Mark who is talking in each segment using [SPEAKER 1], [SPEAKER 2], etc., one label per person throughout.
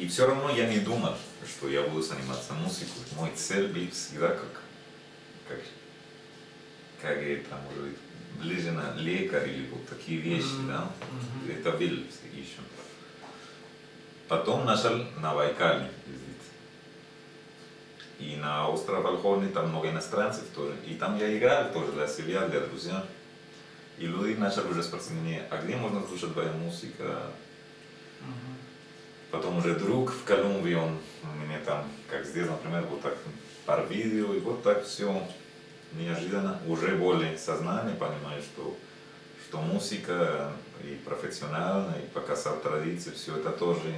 [SPEAKER 1] И все равно я не думал, что я буду заниматься музыкой. Мой цель был всегда как это, может быть, ближе на лекарь или вот такие вещи, да. Это был еще. Потом начал на Байкале ездить. И на остров Волховный там много иностранцев тоже. И там я играл тоже для себя, для друзей. И люди начали уже спрашивать меня, а где можно слушать твою музыку? Потом уже друг в Колумбии, он мне там, как здесь, например, вот так пар видео, и вот так все неожиданно, уже более сознание понимаю, что музыка и профессионально, и показав традиции, все это тоже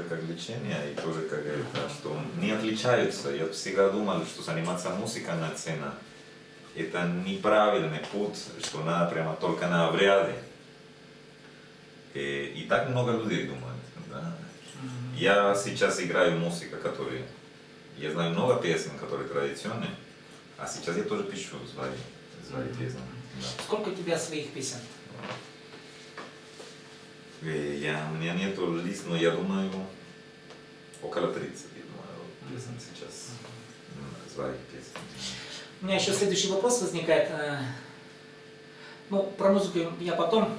[SPEAKER 1] как лечение, и тоже как это, что не отличаются. Я всегда думал, что заниматься музыкой на сцене это неправильный путь, что надо прямо только на обряды. И так много людей думают. Да? Я сейчас играю музыку, которую... Я знаю много песен, которые традиционные, а сейчас я тоже пишу свои песни. Да.
[SPEAKER 2] Сколько у тебя своих песен?
[SPEAKER 1] У меня нету лист, но я думаю, около 30, я думаю, песен сейчас. Своих песен.
[SPEAKER 2] У меня еще следующий вопрос возникает. Ну, про музыку я потом.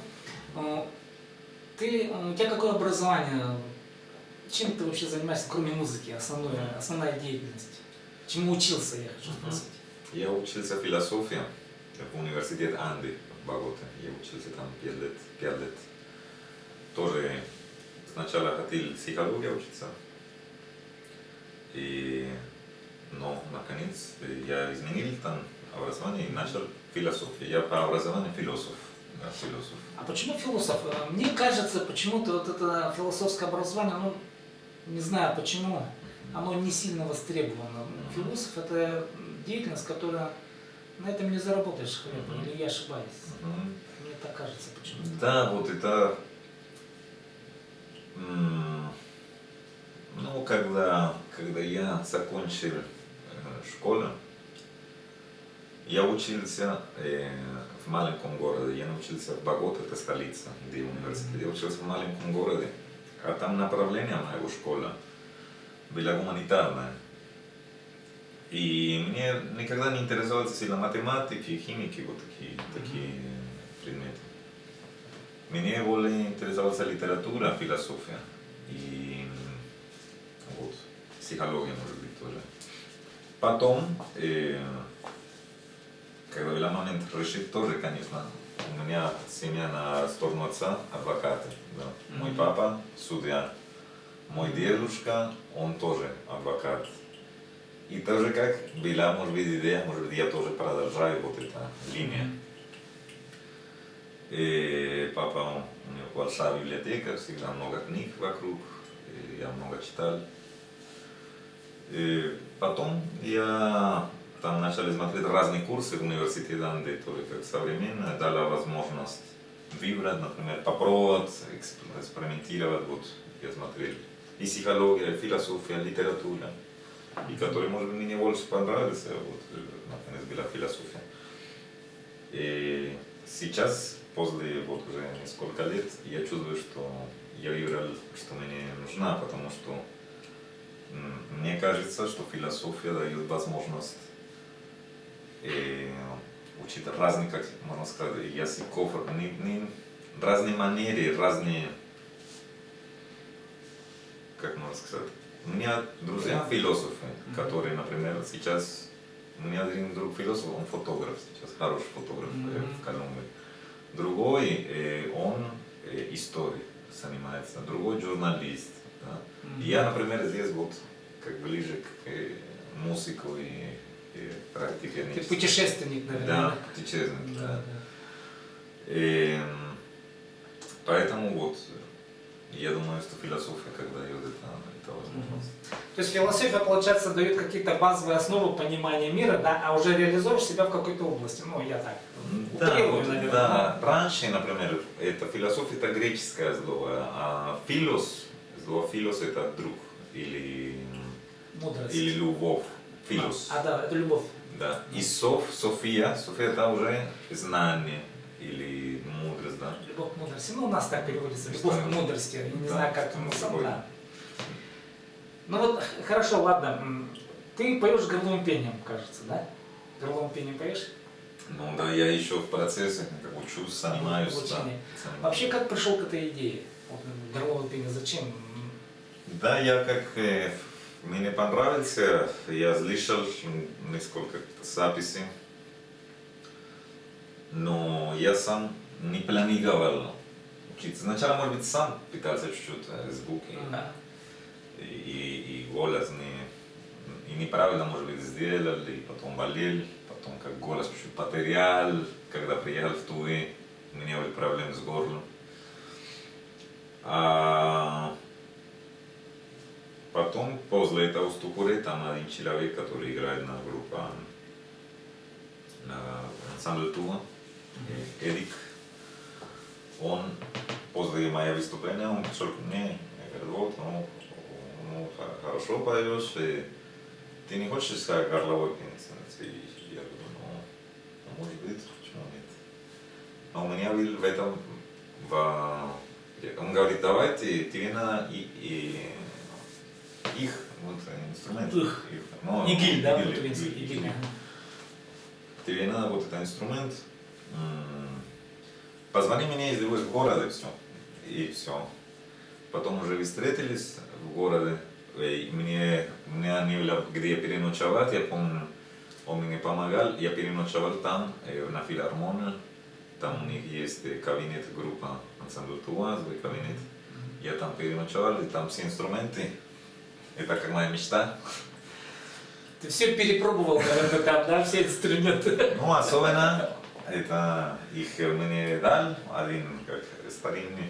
[SPEAKER 2] У тебя какое образование? Чем ты вообще занимаешься, кроме музыки, основная деятельность? Чему учился, я хочу спросить?
[SPEAKER 1] Я учился философии в университете Анды в Боготе. Я учился там 5 лет. Тоже сначала хотел психологию учиться. Но наконец я изменил там образование и начал философию. Я по образованию философ. Да, философ.
[SPEAKER 2] А почему философ? Мне кажется, почему-то вот это философское образование, ну, не знаю почему, оно не сильно востребовано. Философ — это деятельность, которая на этом не заработаешь хлеб, или я ошибаюсь? Мне так кажется почему-то.
[SPEAKER 1] Да, вот это... Ну, когда я закончил школу, я учился в маленьком городе, я учился в Боготе, это столица, где университет. Я учился в маленьком городе, а там направление моего школы было гуманитарное. И мне никогда не интересовались сильно математики, химики, вот такие предметы. Мне более интересовалась литература, философия и вот, психология, может быть, тоже. Потом, когда был момент решить тоже, конечно, у меня семья на сторону отца адвокаты. Да. Мой папа судья, мой дедушка, он тоже адвокат. И тоже как была, может быть, идея, может быть, я тоже продолжаю вот эту линию. И папа, у него большая библиотека, всегда много книг вокруг, я много читал. И потом я там начал смотреть разные курсы в университете Анды, тоже как современная, дала возможность выбрать, например, попробовать, экспериментировать, вот я смотрел и психология, и философия, и литература, и который, может быть, мне больше понравился, вот, наконец, была философия. И сейчас, после вот уже несколько лет, я чувствую, что я выбрал, что мне нужна, потому что мне кажется, что философия дает возможность учить разные, как можно сказать, языков, разные манеры, разные, как можно сказать. У меня друзья философы, которые, например, сейчас, у меня один друг философ, он фотограф сейчас, хороший фотограф в Колумбии. Другой, он историей занимается, другой журналист. Да? И я, например, здесь вот как ближе к музыку и практике.
[SPEAKER 2] Ты путешественник, наверное.
[SPEAKER 1] Да, путешественник, да. И, поэтому вот, я думаю, что философия как дает это возможность.
[SPEAKER 2] То есть философия, получается, дает какие-то базовые основы понимания мира, да, а уже реализуешь себя в какой-то области. Ну, я так утрирую, наверное.
[SPEAKER 1] Да, раньше, например, это философия, это греческое слово, а слово филос это друг или
[SPEAKER 2] мудрость.
[SPEAKER 1] Или любовь. Филос.
[SPEAKER 2] Да, это любовь.
[SPEAKER 1] Да. И София это уже знание или мудрость, да?
[SPEAKER 2] Любовь к мудрости. Ну, у нас так переводится. Любовь к мудрости. Я не
[SPEAKER 1] Да,
[SPEAKER 2] знаю, как
[SPEAKER 1] само
[SPEAKER 2] это
[SPEAKER 1] собой.
[SPEAKER 2] да. Ну вот, хорошо, ладно. Ты поешь горловым пением, кажется, да? Горловым пением поешь?
[SPEAKER 1] Ну да, я еще в процессе, как учусь, занимаюсь, да.
[SPEAKER 2] Обучение. Вообще, как пришел к этой идее? Вот, горловое пение, зачем?
[SPEAKER 1] Да, я как мне понравился, я слышал несколько записей, но я сам не планировал учиться. Сначала, может быть, сам пытался чуть-чуть звуки
[SPEAKER 2] Да.
[SPEAKER 1] и голос и неправильно, может быть, сделал, и потом болел, потом как голос чуть-чуть потерял, когда приехал в Тувы, у меня были проблемы с горлом. А потом, после этого в Ступуре, там один человек, который играет на группе, на ансамбль Тува, Эдик, он после моего выступления, он пришел ко мне и говорит, вот, ну, хорошо поешь, и ты не хочешь как горловой пенис? И я говорю, ну, может быть, почему нет? Но у меня был в этом, он говорит, давайте, тебе надо их, вот инструмент.
[SPEAKER 2] Их.
[SPEAKER 1] Ну,
[SPEAKER 2] Игиль, да,
[SPEAKER 1] игиль,
[SPEAKER 2] по-турецки,
[SPEAKER 1] игиль.
[SPEAKER 2] игиль.
[SPEAKER 1] Тебе надо вот этот инструмент. Позвони мне, если будешь в городе, все. И все. Потом уже встретились в городе. И мне не было где переночевать, я помню, он мне помогал, я переночевал там, на филармонии. Там у них есть кабинет, группа ансамбль Тува, свой кабинет. Я там переночевал, и там все инструменты. Это как моя мечта.
[SPEAKER 2] Ты все перепробовал, наверное, там, да, все инструменты.
[SPEAKER 1] Ну, особенно, это их мне дал один, как старинный,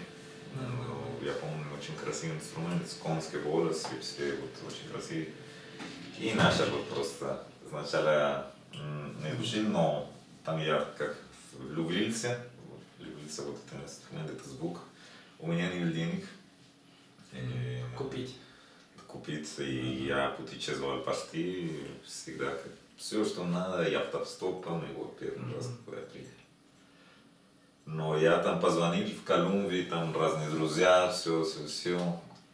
[SPEAKER 1] я помню, очень красивый инструмент, с конский голос, и все вот очень красивый. И начал вот просто, сначала не учил, но там я как влюбился вот этот инструмент, этот звук. У меня не было денег. Купить, и я путешествовал почти всегда, все, что надо, я автостопом, и вот первый раз куда я приехал. Но я там позвонил в Колумбию, там разные друзья, все,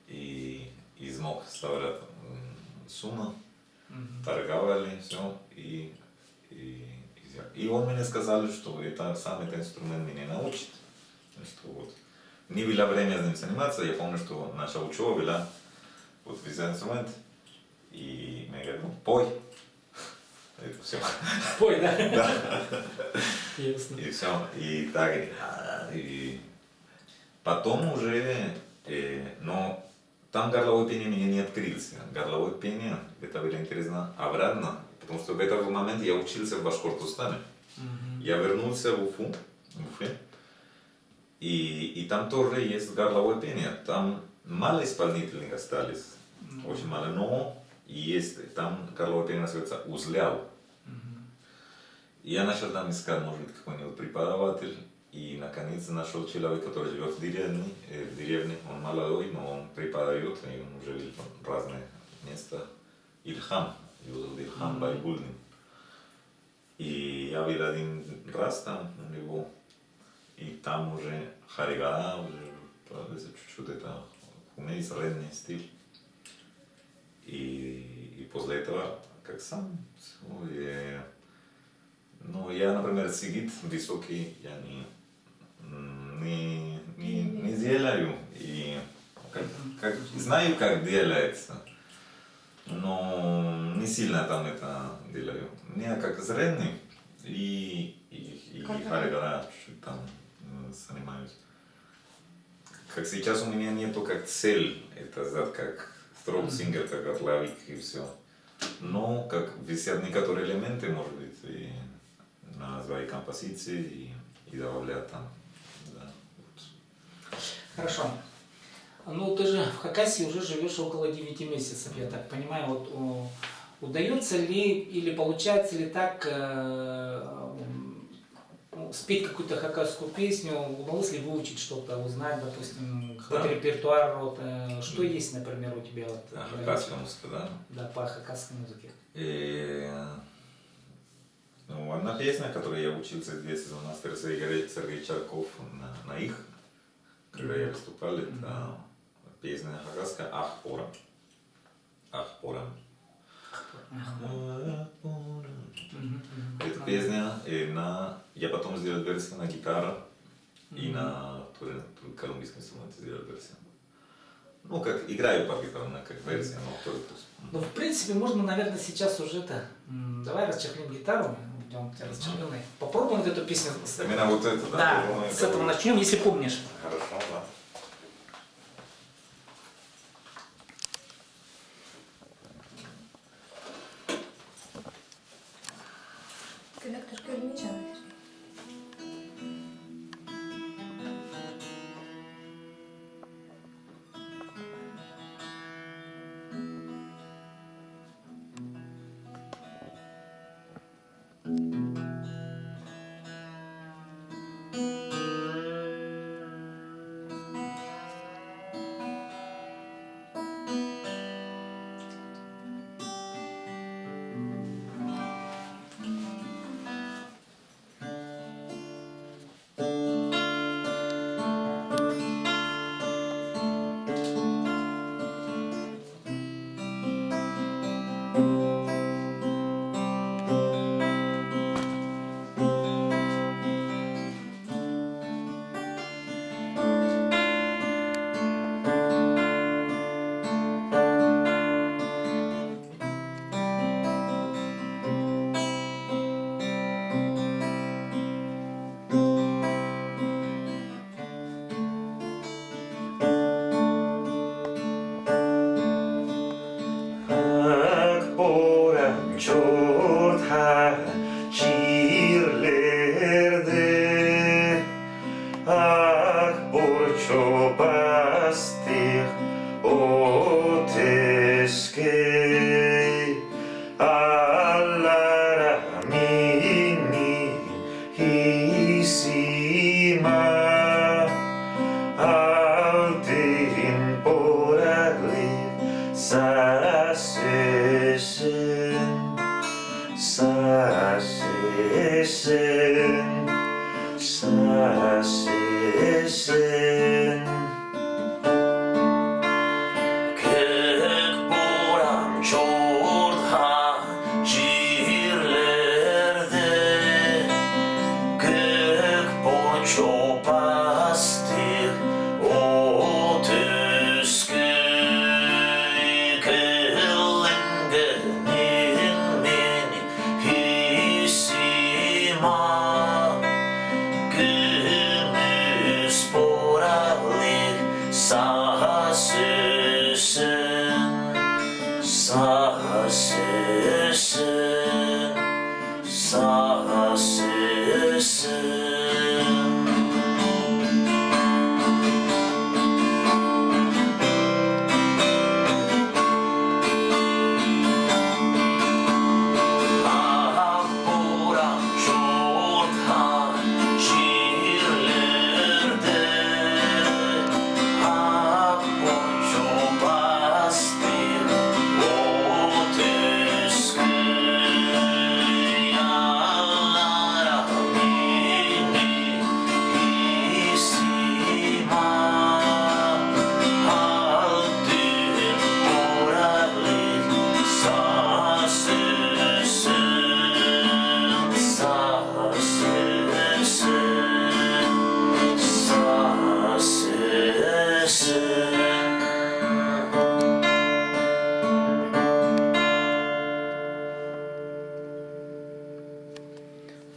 [SPEAKER 1] и смог собрать сумму, торговали, все, и он мне сказал, что это сам этот инструмент меня научит, что вот. Не было время с ним заниматься, я помню, что наша учеба была, вот взял инструмент, и мне говорят, ну, пой. Это все.
[SPEAKER 2] Пой, да?
[SPEAKER 1] Да.
[SPEAKER 2] Ясно.
[SPEAKER 1] И все. И так, и потом уже, но там горловое пение мне не открылся. Горловое пение, это было интересно, обратно, потому что в этот момент я учился в Башкортостане. Я вернулся в Уфе, и там тоже есть горловое пение. Там мало исполнителей остались, очень мало, но есть, там горловое пение называется узлял. Я начал там искать, может быть, какой-нибудь преподаватель, и наконец нашел человека, который живет в деревне, он молодой, но он преподает, и он уже видел разные места. Ильхам, его зовут Ильхам Байгульдин. И я был один раз там у него, и там уже Харигара, уже чуть-чуть это умеет средний стиль. И после этого, как сам, ну, я, например, сидит высокий, я не делаю, и знаю, как делается, но не сильно там это делаю. Мне как зрение и Харигара чуть-чуть там занимаюсь. Как сейчас у меня нету как цель, это как строуп-сингер, как отловик и все. Но как висят некоторые элементы, может быть, и на свои композиции и добавлять там. Да, вот.
[SPEAKER 2] Хорошо. Ну, ты же в Хакасии уже живешь около 9 месяцев, я так понимаю. Вот, удается ли или получается ли так спеть какую-то хакасскую песню, удалось ли выучить что-то, узнать, допустим, какой-то репертуар, вот, что есть, например, у тебя? Вот,
[SPEAKER 1] хакасская музыка, да?
[SPEAKER 2] Да, по хакасской музыке.
[SPEAKER 1] Ну, одна песня, которой я учился с детства, у нас Сергей Чарков на их, когда я выступал, это песня хакасская «Ах, пора». «Ах, пора». Эта песня, я потом сделал версию на гитару и на колумбийский инструмент сделал версию. Ну, как играю по гитаре, как версия, но только...
[SPEAKER 2] Ну, в принципе, можно, наверное, сейчас уже это... Давай расчехлим гитару, идем у тебя расчехленный. Попробуем эту песню.
[SPEAKER 1] Именно вот это, да?
[SPEAKER 2] Да, с этого начнем, если помнишь.
[SPEAKER 1] Хорошо, да.
[SPEAKER 3] Коллектор Кельмича.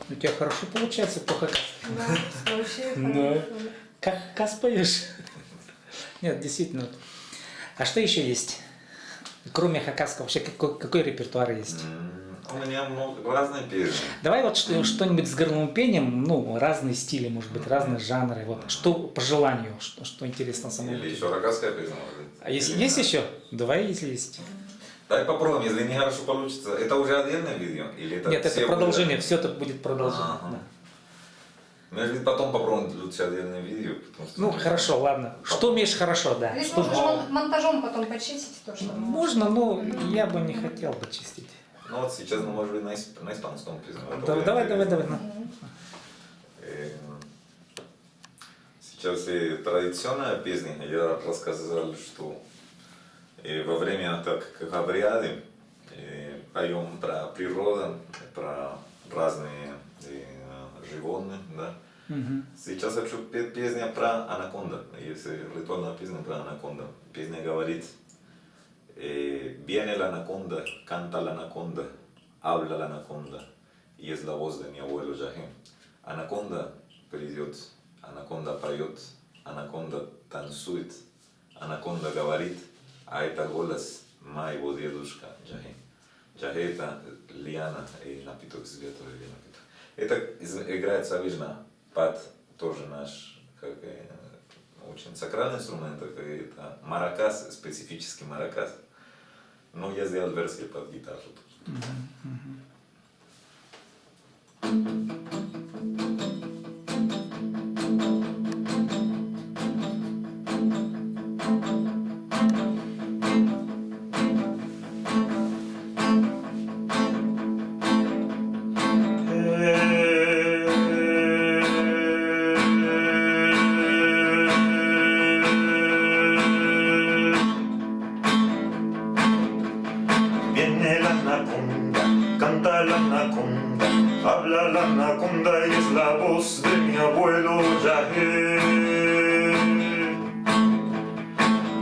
[SPEAKER 2] У тебя хорошо получается по хакасски.
[SPEAKER 3] Да, вообще
[SPEAKER 2] Да.
[SPEAKER 3] хорошо.
[SPEAKER 2] Как хакас поешь? Нет, действительно. А что еще есть? Кроме хакасского, вообще какой репертуар есть?
[SPEAKER 1] У меня разные песни.
[SPEAKER 2] Давай вот что-нибудь с горловым пением, ну, разные стили, может быть, разные жанры. Вот что по желанию, что интересно самому.
[SPEAKER 1] Или еще рогатская песня, может быть.
[SPEAKER 2] А есть,
[SPEAKER 1] Или
[SPEAKER 2] есть
[SPEAKER 1] нет?
[SPEAKER 2] еще? Давай, если есть.
[SPEAKER 1] Давай попробуем, если не хорошо получится. Это уже отдельное видео? Или это
[SPEAKER 2] Нет,
[SPEAKER 1] все
[SPEAKER 2] это продолжение,
[SPEAKER 1] будет?
[SPEAKER 2] все это будет продолжение.
[SPEAKER 1] Ага.
[SPEAKER 2] Да.
[SPEAKER 1] Может быть, потом попробуем лучше отдельное видео. Потому что
[SPEAKER 2] Ну, хорошо, ладно. Что умеешь хорошо, да.
[SPEAKER 3] Здесь
[SPEAKER 2] Что
[SPEAKER 3] можно монтажом потом почистить то, что
[SPEAKER 2] можно, но я бы не хотел бы чистить.
[SPEAKER 1] Ну вот сейчас, ну, может быть, на испанском песню.
[SPEAKER 2] Давай.
[SPEAKER 1] Сейчас и традиционная песня. Я рассказал, что во время так как обряды поем про природу, про разные животные, да. Сейчас я хочу петь песня про анаконда. Есть ритуальная песня про анаконда. Песня говорит: viene la anaconda, canta la anaconda, habla la anaconda, y es la voz de mi abuelo Yahé. Anaconda придет, анаконда поет, анаконда танцует, анаконда говорит, а это голос моего дедушка Джахе. Джахе это лиана и напиток святого вина. Это играется обычно под тоже наш как, очень сакральный инструмент, это маракас, специфический маракас. Но я сделал версию под гитару.
[SPEAKER 4] Viene la anaconda, canta la anaconda, habla la anaconda y es la voz de mi abuelo Yahé.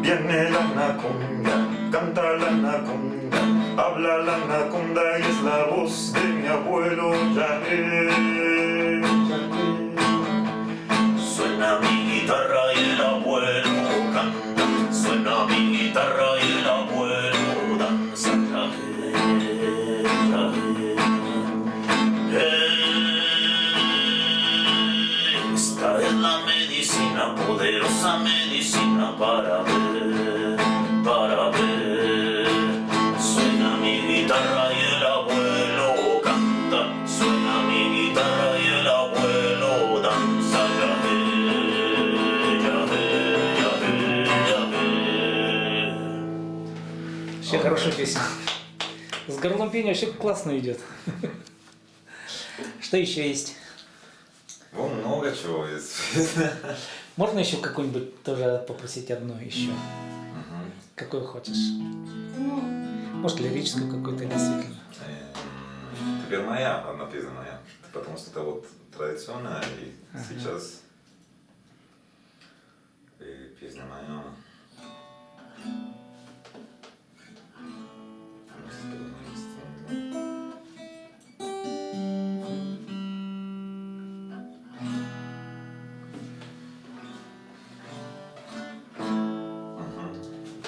[SPEAKER 4] Viene la anaconda, canta la anaconda, habla la anaconda y es la voz de mi abuelo Yahé. Suena mi guitarra y el abuelo canta, suena mi guitarra y el abuelo danza. Esta es la medicina, poderosa medicina para ver, para ver. Suena mi guitarra y el abuelo canta, suena mi guitarra y el abuelo danza.
[SPEAKER 2] Вообще хорошая песня. С горлом пения вообще классно идет. Что еще есть?
[SPEAKER 1] Вон много чего есть.
[SPEAKER 2] Можно еще какую-нибудь тоже попросить одну еще? Какую хочешь? Может, лирическую какую-то действительно.
[SPEAKER 1] Теперь моя, одна песня моя. Потому что это вот традиционная, и сейчас песня моя.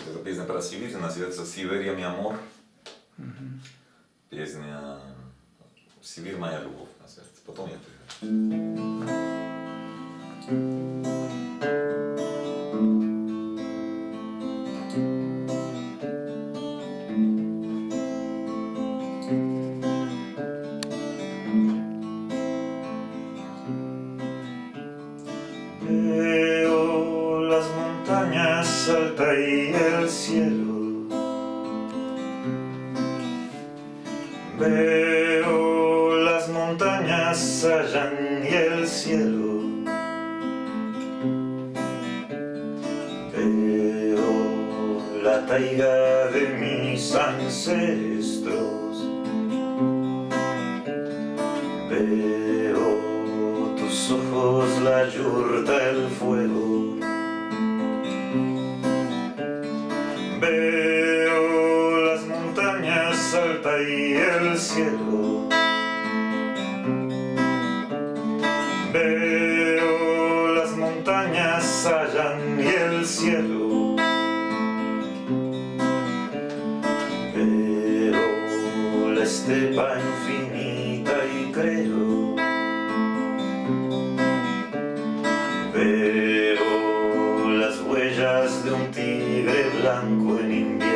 [SPEAKER 1] Это песня про Сибирь, называется «Сибирь, mi amor». Песня «Сибирь, моя любовь» называется. Потом я приеду.
[SPEAKER 4] Veo las montañas altas y el cielo. Veo las montañas allá y el cielo. Veo la taiga de mis ancestros. Veo tus ojos, la yurta, el fuego. Veo las montañas altas y el cielo. Veo las montañas allá y el cielo. Veo la estepa infinita y creo. Veo las huellas de un tigre blanco en invierno.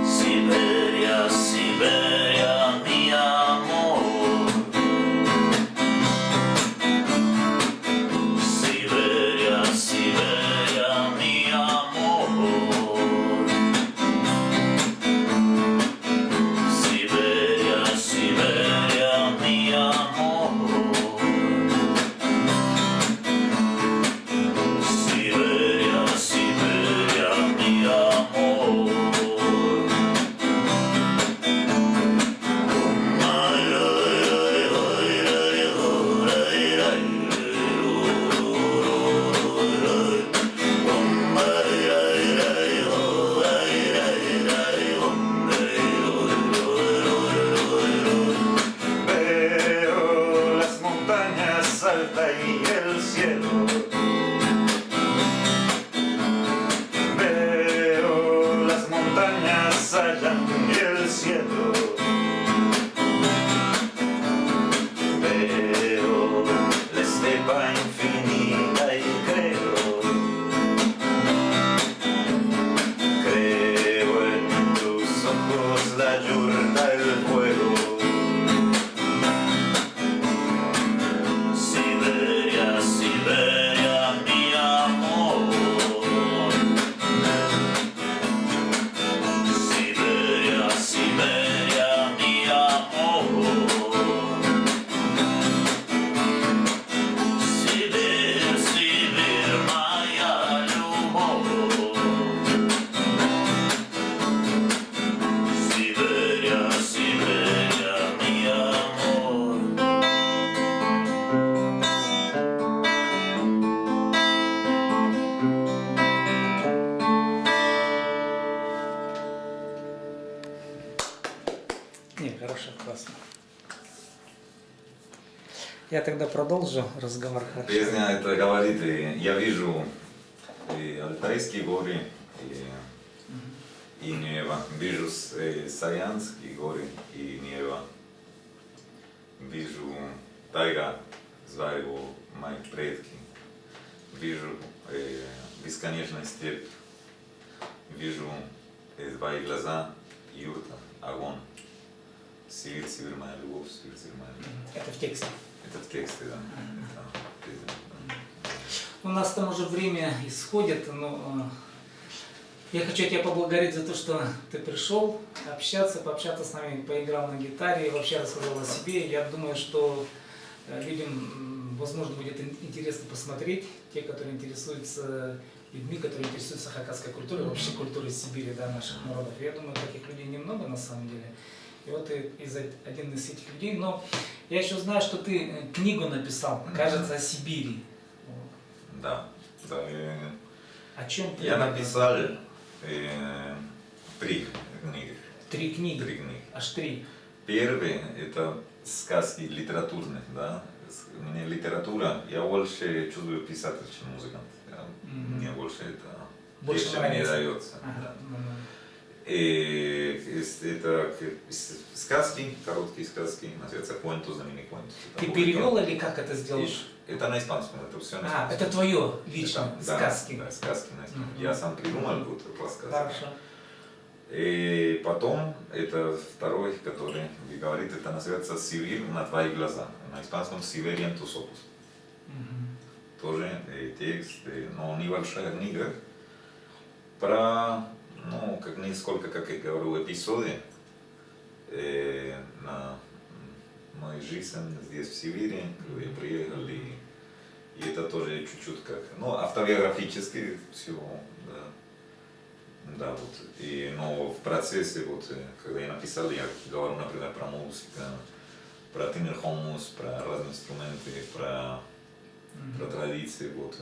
[SPEAKER 4] Siberia, Siberia, mi amor. Siberia, Siberia, mi amor.
[SPEAKER 2] Я тогда продолжу разговор.
[SPEAKER 1] Песня это говорит, я вижу Алтайские горы и небо, вижу Саянские горы и небо, вижу тайга, звали мои предки, вижу бесконечную степь, вижу твои глаза, юрта, огонь, Сибирь, Сибирь, моя любовь, Сибирь, Сибирь, моя любовь.
[SPEAKER 2] Это в тексте.
[SPEAKER 1] Это в тексте, да. Это,
[SPEAKER 2] У нас там уже время исходит, но я хочу тебя поблагодарить за то, что ты пришел пообщаться с нами, поиграл на гитаре, вообще рассказал о себе. Я думаю, что людям, возможно, будет интересно посмотреть, те, которые интересуются людьми, которые интересуются хакасской культурой, вообще культурой Сибири, да, наших народов. Я думаю, таких людей немного на самом деле. И вот ты один из этих людей. Но я еще знаю, что ты книгу написал, кажется, о Сибири.
[SPEAKER 1] да, да.
[SPEAKER 2] О чем ты?
[SPEAKER 1] Я написал 3 книги.
[SPEAKER 2] 3 книги?
[SPEAKER 1] 3 книги.
[SPEAKER 2] Аж 3.
[SPEAKER 1] Первый это сказки литературные, да. Мне литература, я больше чувствую писатель, чем музыкант. Мне больше это
[SPEAKER 2] Больше
[SPEAKER 1] мне
[SPEAKER 2] нравится.
[SPEAKER 1] дается.
[SPEAKER 2] Ага.
[SPEAKER 1] Да. И это сказки, короткие сказки, называется cuentos de mini cuentos.
[SPEAKER 2] Ты перевел или как это сделал?
[SPEAKER 1] Это на испанском, это все на испанском.
[SPEAKER 2] Это твое лично,
[SPEAKER 1] Это,
[SPEAKER 2] сказки.
[SPEAKER 1] Да, сказки на испанском.
[SPEAKER 2] Мгм.
[SPEAKER 1] Я сам придумал вот эту сказку.
[SPEAKER 2] Хорошо.
[SPEAKER 1] И потом, это второй, который говорит, это называется «Сибирь на твои глаза». На испанском «Сибирь en tus ojos».
[SPEAKER 2] Мгм.
[SPEAKER 1] Тоже текст, но небольшая книга про, ну, как несколько, как я говорю, эпизоды на мою жизнь здесь, в Сибири, когда я приехал, и это тоже чуть-чуть как, ну, автобиографически все, да. Да, вот. Но в процессе, вот, когда я написал, я говорю, например, про музыку, про тимир хомус, про разные инструменты, про традиции, вот,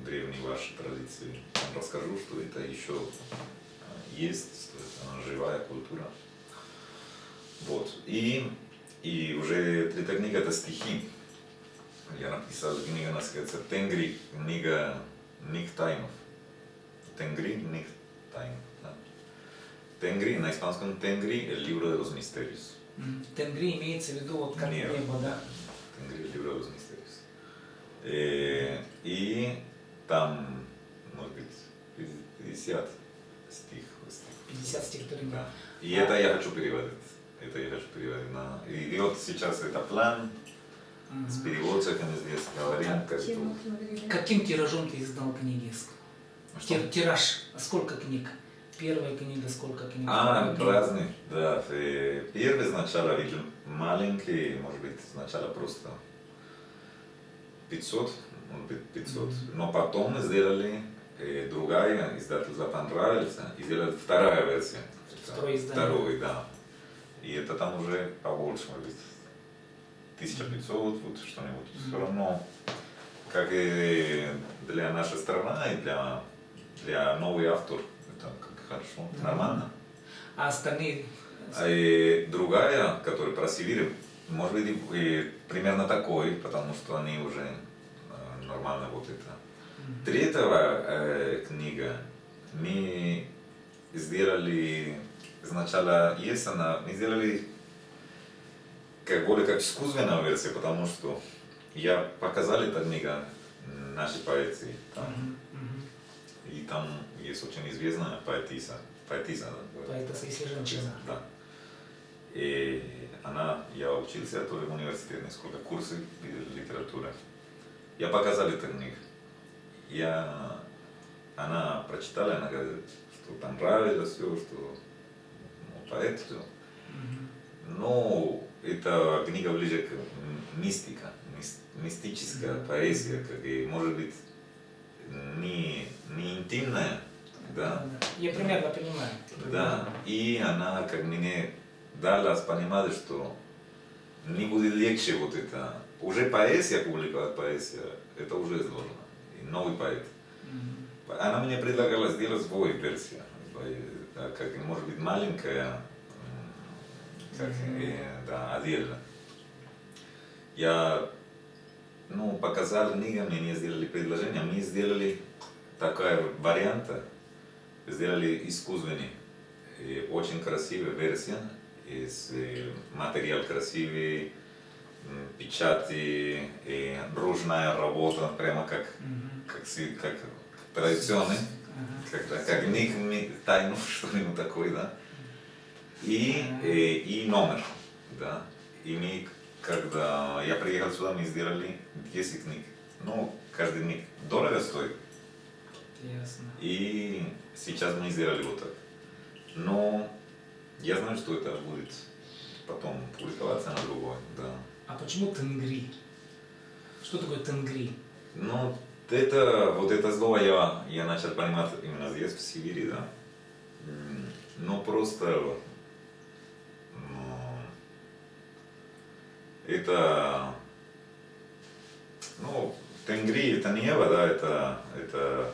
[SPEAKER 1] древние ваши традиции. Там расскажу, что это еще есть, что это живая культура. Вот. И уже третья книга это стихи. Я написал, книга называется «Тенгри», книга Никтаймов. Тенгри, Никтайм. Да. Тенгри, на испанском Тенгри, el libro de los misterios.
[SPEAKER 2] Тенгри имеется в виду вот как небо, да?
[SPEAKER 1] Тенгри, el libro de los misterios. И там, может быть, 50 стих.
[SPEAKER 2] 50 стихотворений.
[SPEAKER 1] Да. И это я хочу переводить. И вот сейчас это план с переводчиками здесь говорим.
[SPEAKER 2] Каким тиражом ты издал книги?
[SPEAKER 1] Что?
[SPEAKER 2] Тираж. Сколько книг? Первая книга, сколько книг? Вторая книга?
[SPEAKER 1] Разные, да. Первый сначала видел маленький, может быть, сначала просто 500, может быть 500. Но потом сделали другая, издательство понравился, и сделали вторая версия.
[SPEAKER 2] Второе издание.
[SPEAKER 1] Второй, да. И это там уже побольше, может быть, 1500, вот что-нибудь. Все равно, как и для нашей страны, и для новый автор, это как хорошо, нормально.
[SPEAKER 2] А остальные?
[SPEAKER 1] И другая, которая про Сибирь, может быть, и примерно такой, потому что они уже нормально вот это. Третья книга мы сделали, сначала есть она, мы сделали более как искусственная версия, потому что я показал эту книгу нашей поэзии. И там есть очень известная поэтесса,
[SPEAKER 2] Поэтесса, если женщина.
[SPEAKER 1] да. И я учился тоже в университете, несколько курсов литературы. Я показал эту книгу. Она прочитала, она говорит, что там нравилось все, что поэт все. Но эта книга ближе к мистика, мистическая поэзия, как и может быть не интимная, да.
[SPEAKER 2] Я примерно понимаю.
[SPEAKER 1] Да, и она как мне дала понимать, что не будет легче вот это. Уже поэзия, публиковать поэзия, это уже сложно. И новый поэт. Она мне предлагала сделать свою версию, как может быть маленькая, как, да, отдельно. Я, показал книгами, мне сделали предложение, мы сделали такой вариант, сделали искусственный, и очень красивая версия, из материал красивый, печати, и ручная работа, прямо как традиционный, как книг тайну, что-нибудь такое, да. И номер, да. И мы, когда я приехал сюда, мы сделали 10 книг. Каждый книг дорого стоит.
[SPEAKER 2] Ясно.
[SPEAKER 1] И сейчас мы сделали вот так. Но я знаю, что это будет потом публиковаться на другой, да.
[SPEAKER 2] А почему тенгри? Что такое тенгри?
[SPEAKER 1] Это слово я начал понимать именно здесь, в Сибири, да. Просто это, тенгри, это небо, да, это